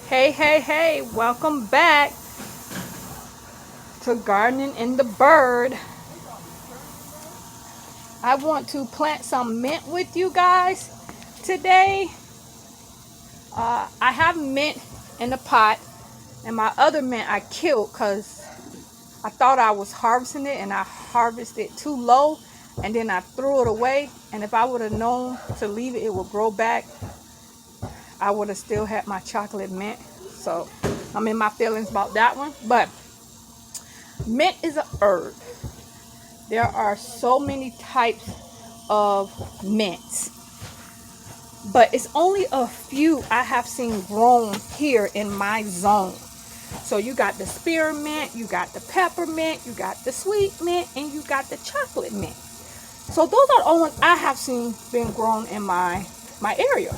Hey, welcome back to Gardening in the Bird. I want to plant some mint with you guys today. I have mint in the pot, and my other mint I killed because I thought I was harvesting it and I harvested it too low, and then I threw it away. And if I would have known to leave it, it would grow back. I would have still had my chocolate mint. So I'm in my feelings about that one. But mint is an herb. There are so many types of mints, but it's only a few I have seen grown here in my zone. So you got the spearmint, you got the peppermint, you got the sweet mint, and you got the chocolate mint. So those are the only ones I have seen being grown in my area.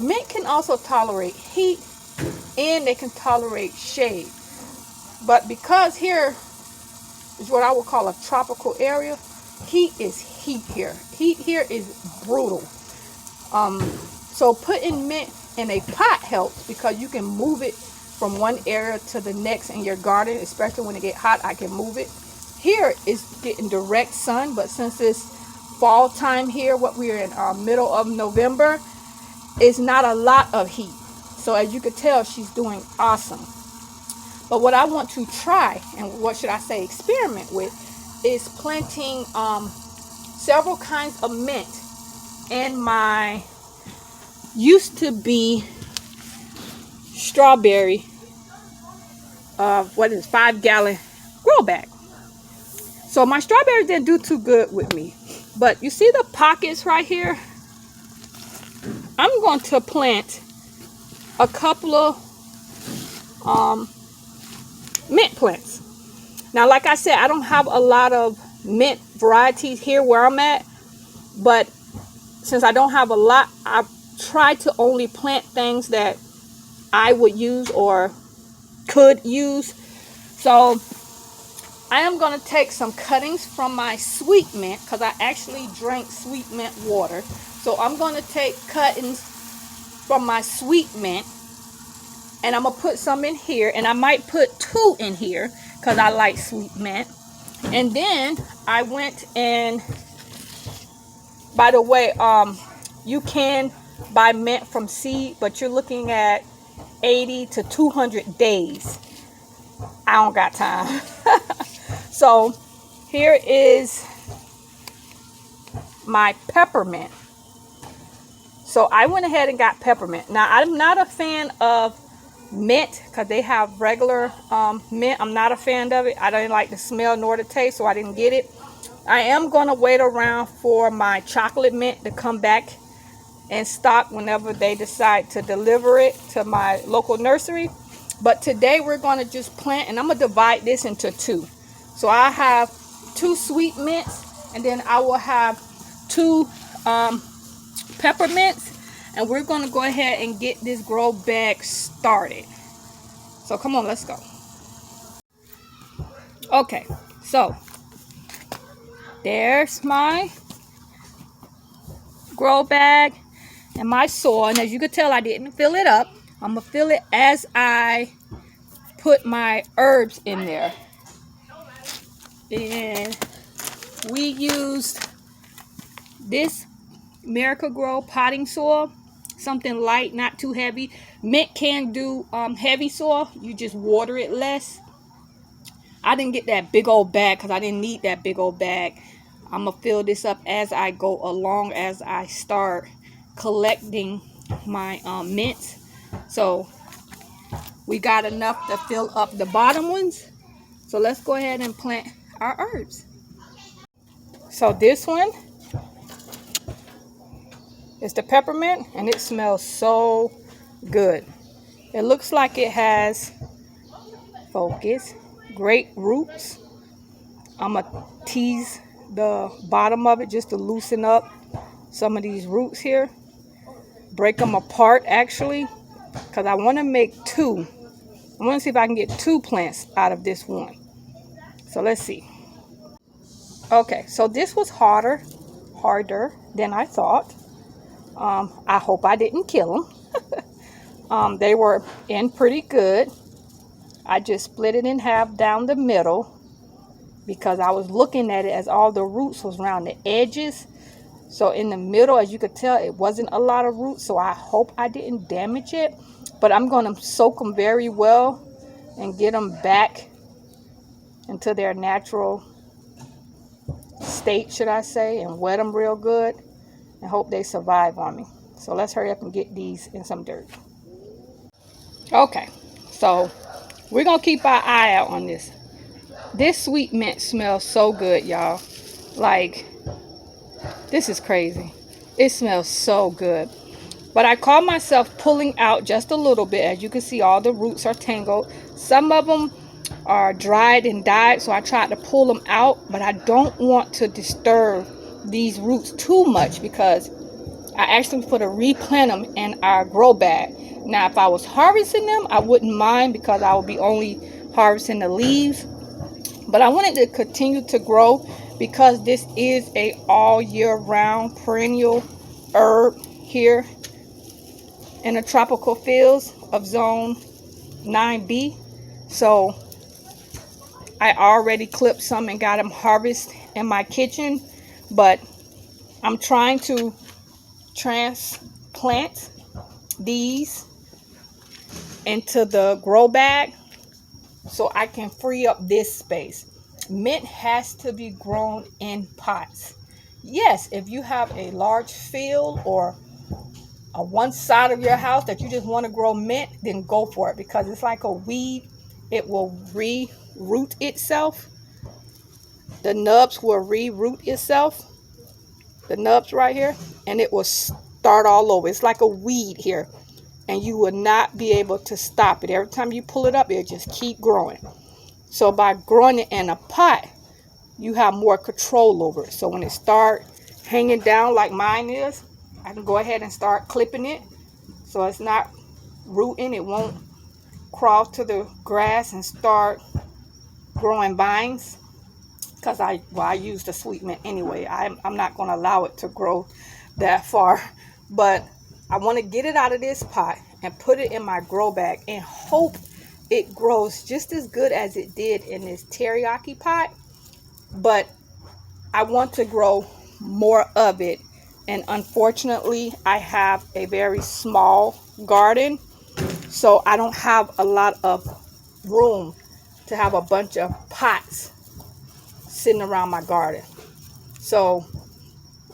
Mint can also tolerate heat, and they can tolerate shade. But because here is what I would call a tropical area, heat is heat here. Heat here is brutal. So putting mint in a pot helps because you can move it from one area to the next in your garden, especially when it get hot. I can move it. Here is getting direct sun, but since it's fall time here, what we're in middle of November, it's not a lot of heat. So as you can tell, she's doing awesome. But what I want to try, and what should I say, experiment with, is planting several kinds of mint in my used to be strawberry 5-gallon grow bag. So my strawberries didn't do too good with me, but you see the pockets right here? I'm going to plant a couple of mint plants. Now, like I said, I don't have a lot of mint varieties here where I'm at, but since I don't have a lot, I try to only plant things that I would use or could use. So I am going to take some cuttings from my sweet mint because I actually drank sweet mint water. So I'm going to take cuttings from my sweet mint, and I'm going to put some in here, and I might put 2 in here because I like sweet mint. And then I went and, by the way, you can buy mint from seed, but you're looking at 80 to 200 days. I don't got time. So here is my peppermint. So I went ahead and got peppermint. Now, I'm not a fan of mint because they have regular mint. I'm not a fan of it. I didn't like the smell nor the taste, so I didn't get it. I am going to wait around for my chocolate mint to come back in stock whenever they decide to deliver it to my local nursery. But today we're going to just plant, and I'm going to divide this into 2. So I have 2 sweet mints, and then I will have 2 peppermints, and we're going to go ahead and get this grow bag started. So come on, let's go. Okay, so there's my grow bag and my soil, and as you can tell, I didn't fill it up. I'm gonna fill it as I put my herbs in there. And we used this Miracle-Gro potting soil, something light, not too heavy. Mint can do heavy soil, you just water it less. I didn't get that big old bag because I didn't need that big old bag. I'm gonna fill this up as I go along, as I start collecting my mints. So we got enough to fill up the bottom ones. So let's go ahead and plant our herbs. So this one is the peppermint, and it smells so good. It looks like it has, focus, great roots. I'm gonna tease the bottom of it just to loosen up some of these roots here. Break them apart actually, because I want to make 2. I want to see if I can get 2 plants out of this one. So let's see. Okay, so this was harder than I thought. I hope I didn't kill them. They were in pretty good. I just split it in half down the middle because I was looking at it as all the roots was around the edges. So in the middle, as you could tell, it wasn't a lot of roots. So I hope I didn't damage it. But I'm going to soak them very well and get them back into their natural state, should I say, and wet them real good and hope they survive on me. So let's hurry up and get these in some dirt. Okay, so we're going to keep our eye out on this. This sweet mint smells so good, y'all. Like, this is crazy. It smells so good. But I caught myself pulling out just a little bit. As you can see, all the roots are tangled. Some of them are dried and died, so I tried to pull them out. But I don't want to disturb these roots too much because I actually put a replant them in our grow bag. Now, if I was harvesting them, I wouldn't mind because I would be only harvesting the leaves. But I wanted to continue to grow because this is a all year round perennial herb here in the tropical fields of zone 9B. So I already clipped some and got them harvested in my kitchen, but I'm trying to transplant these into the grow bag so I can free up this space. Mint has to be grown in pots. Yes, if you have a large field or a one side of your house that you just want to grow mint, then go for it because it's like a weed. It will re-root itself. The nubs will re-root itself. The nubs right here, and it will start all over. It's like a weed here, and you will not be able to stop it. Every time you pull it up, it'll just keep growing. So by growing it in a pot, you have more control over it. So when it start hanging down like mine is, I can go ahead and start clipping it so it's not rooting. It won't crawl to the grass and start growing vines because I use the sweet mint anyway. I'm not going to allow it to grow that far, but I want to get it out of this pot and put it in my grow bag and hope it grows just as good as it did in this teriyaki pot. But I want to grow more of it, and unfortunately I have a very small garden, so I don't have a lot of room to have a bunch of pots sitting around my garden. So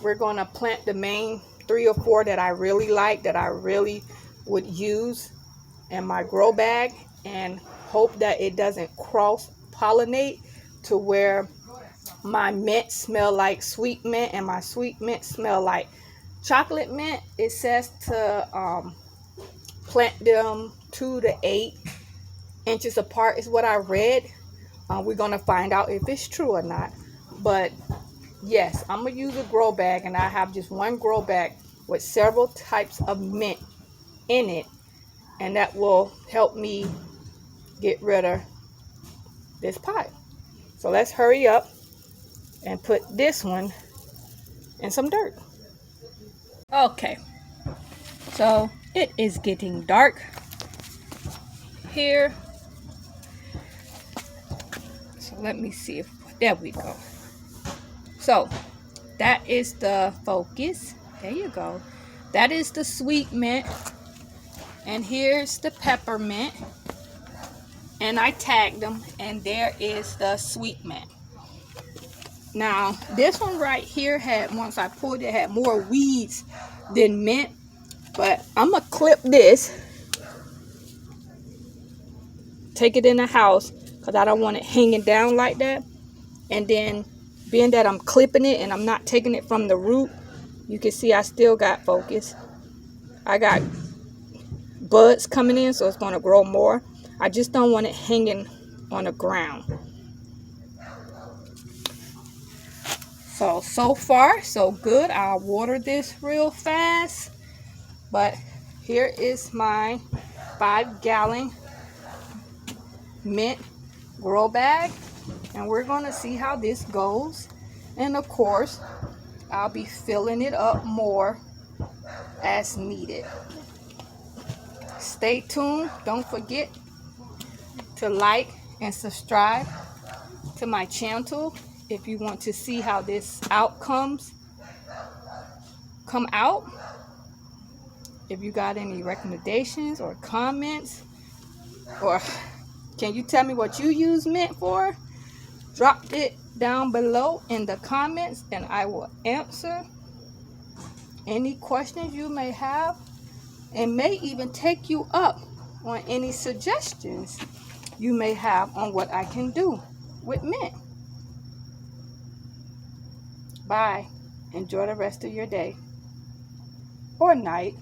we're going to plant the main 3 or 4 that I really like, that I really would use in my grow bag, and hope that it doesn't cross pollinate to where my mint smell like sweet mint and my sweet mint smell like chocolate mint. It says to plant them 2 to 8 inches apart is what I read. We're gonna find out if it's true or not. But yes, I'm gonna use a grow bag, and I have just one grow bag with several types of mint in it, and that will help me get rid of this pot. So let's hurry up and put this one in some dirt. Okay, so it is getting dark here. So let me see if, there we go. So that is the focus. There you go. That is the sweet mint. And here's the peppermint. And I tagged them. And there is the sweet mint. Now, this one right here had, once I pulled it, had more weeds than mint. But I'm going to clip this. Take it in the house because I don't want it hanging down like that. And then, being that I'm clipping it and I'm not taking it from the root, you can see I still got focus. I got buds coming in, so it's going to grow more. I just don't want it hanging on the ground. So far, so good. I'll water this real fast. But here is my 5-gallon mint grow bag. And we're going to see how this goes. And of course, I'll be filling it up more as needed. stay tuned. Don't forget to like and subscribe to my channel if you want to see how this outcomes come out. If you got any recommendations or comments, or can you tell me what you use mint for? Drop it down below in the comments and I will answer any questions you may have, and may even take you up on any suggestions you may have on what I can do with mint. Bye. Enjoy the rest of your day or night.